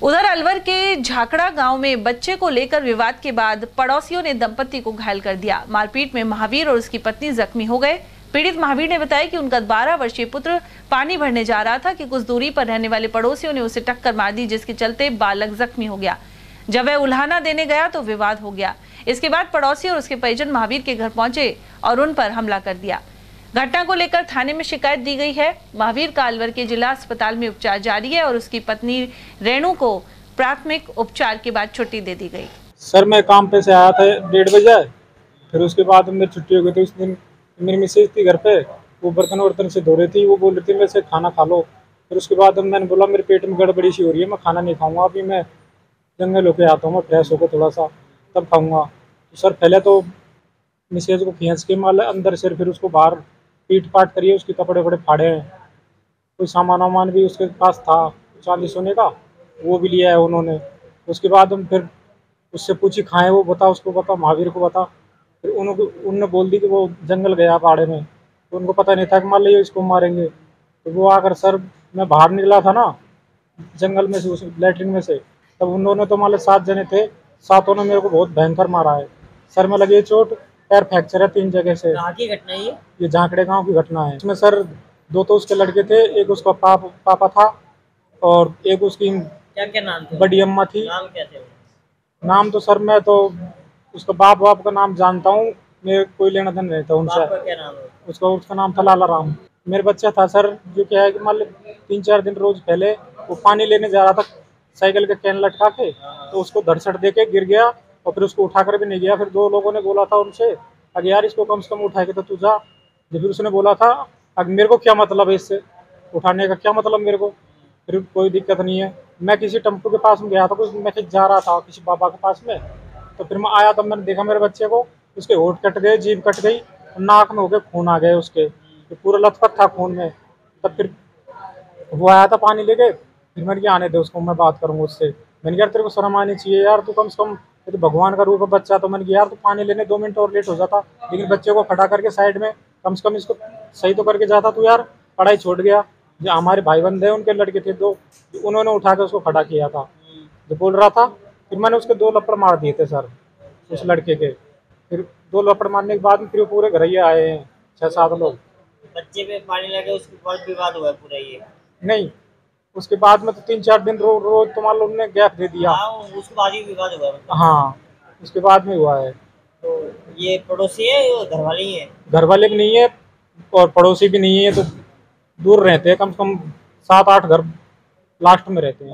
उधर अलवर के झाकड़ा गांव में बच्चे को लेकर विवाद के बाद पड़ोसियों ने दंपति को घायल कर दिया। मारपीट में महावीर और उसकी पत्नी जख्मी हो गए। पीड़ित महावीर ने बताया कि उनका 12 वर्षीय पुत्र पानी भरने जा रहा था कि कुछ दूरी पर रहने वाले पड़ोसियों ने उसे टक्कर मार दी, जिसके चलते बालक जख्मी हो गया। जब वह उल्हाना देने गया तो विवाद हो गया। इसके बाद पड़ोसी और उसके परिजन महावीर के घर पहुंचे और उन पर हमला कर दिया। घटना को लेकर थाने में शिकायत दी गई है। महावीर का अलवर के जिला अस्पताल में उपचार जारी है और उसकी पत्नी रेणु को प्राथमिक उपचार के बाद छुट्टी दे दी गई। सर मैं काम पे से आया था 1:30 बजे, फिर उसके बाद मेरी छुट्टी हो गई थी। उस दिन मेरी मिसेज थी घर पे, वो बर्तन से धो रही थी। वो बोल रही थी मेरे से खाना खा लो। फिर उसके बाद मैंने बोला मेरे पेट में गड़बड़ी सी हो रही है, मैं खाना नहीं खाऊंगा, अभी मैं जंगल होके आता हूँ, मैं फ्रेश होकर थोड़ा सा तब खाऊंगा। तो सर पहले तो मिसेज को खींच के माल अंदर से, फिर उसको बाहर पीट पाट करिए, उसके कपड़े वपड़े फाड़े हैं। कोई सामान वामान भी उसके पास था चांदी सोने का, वो भी लिया है उन्होंने। उसके बाद हम फिर उससे पूछी खाएं, वो बता, उसको बता, महावीर को बता। फिर उनने बोल दी कि वो जंगल गया पाड़े में, तो उनको पता नहीं था कि मान लीजिए इसको मारेंगे। तो वो आकर सर मैं बाहर निकला था ना जंगल में से, उस लैट्रिन में से, तब उन्होंने तो मान लो 7 जने थे, 7 ने मेरे को बहुत भयंकर मारा है। सर में लगी चोट, पैर फ्रैक्चर है 3 जगह से। कहाँ की घटना है ये झांकड़े गांव की घटना है। इसमें सर 2 तो उसके लड़के थे, एक उसका पापा था और एक उसकी क्या नाम थे? बड़ी अम्मा थी। नाम क्या थे? नाम तो सर मैं तो उसका बाप का नाम जानता हूँ, मेरे कोई लेना देना नहीं था उनसे। क्या नाम है? उसका नाम था लाला राम। मेरे बच्चा था सर, जो क्या है कि मान लो 3-4 दिन रोज पहले वो पानी लेने जा रहा था साइकिल के कैन लटका के, तो उसको धड़सड़ दे के गिर गया और फिर उसको उठाकर भी नहीं गया। फिर 2 लोगों ने बोला था उनसे, अगर यार इसको कम से कम उठा के तो तू जा। फिर उसने बोला था अब मेरे को क्या मतलब है इससे उठाने का, क्या मतलब मेरे को। फिर कोई दिक्कत नहीं है, मैं किसी टेम्पो के पास में गया था, कुछ मैं जा रहा था किसी बाबा के पास में। तो फिर मैं आया, तब मैंने देखा मेरे बच्चे को, उसके होंठ कट गए, जीभ कट गई, नाक में हो गए खून आ गए उसके, तो पूरा लथपथ था खून में। तब फिर वो आया था पानी लेके, फिर मैंने कहा आने दे उसको, मैं बात करूंगा उससे। मैंने कहा तेरे को शर्म आनी चाहिए यार, तू कम से कम, ये तो भगवान का रूप है बच्चा। तो मैंने कहा यार तू पानी लेने 2 मिनट और लेट हो जाता, लेकिन बच्चे को खड़ा करके साइड में कम से कम इसको सही तो करके जाता तू यार। पढ़ाई छोड़ गया। जो हमारे भाई बंधे हैं उनके लड़के थे 2, उन्होंने उठा के उसको खड़ा किया था जो बोल रहा था। फिर मैंने उसके 2 लपड़ मार दिए थे सर उस लड़के के। फिर 2 लपड़ मारने के बाद में फिर पूरे घर आए हैं 6-7 लोग। बच्चे पे पानी लगे, उसके बाद विवाद हुआ पूरा ये? नहीं, उसके बाद में तो 3-4 दिन रोज तो मान लो उन्होंने गैप दे दिया। उसके बाद ही विवाद हुआ मतलब? हाँ, उसके बाद में हुआ है। तो ये पड़ोसी है, ये घर वाले ही है? घर वाले भी नहीं है और पड़ोसी भी नहीं है, तो दूर रहते हैं, कम से कम 7-8 घर लास्ट में रहते हैं।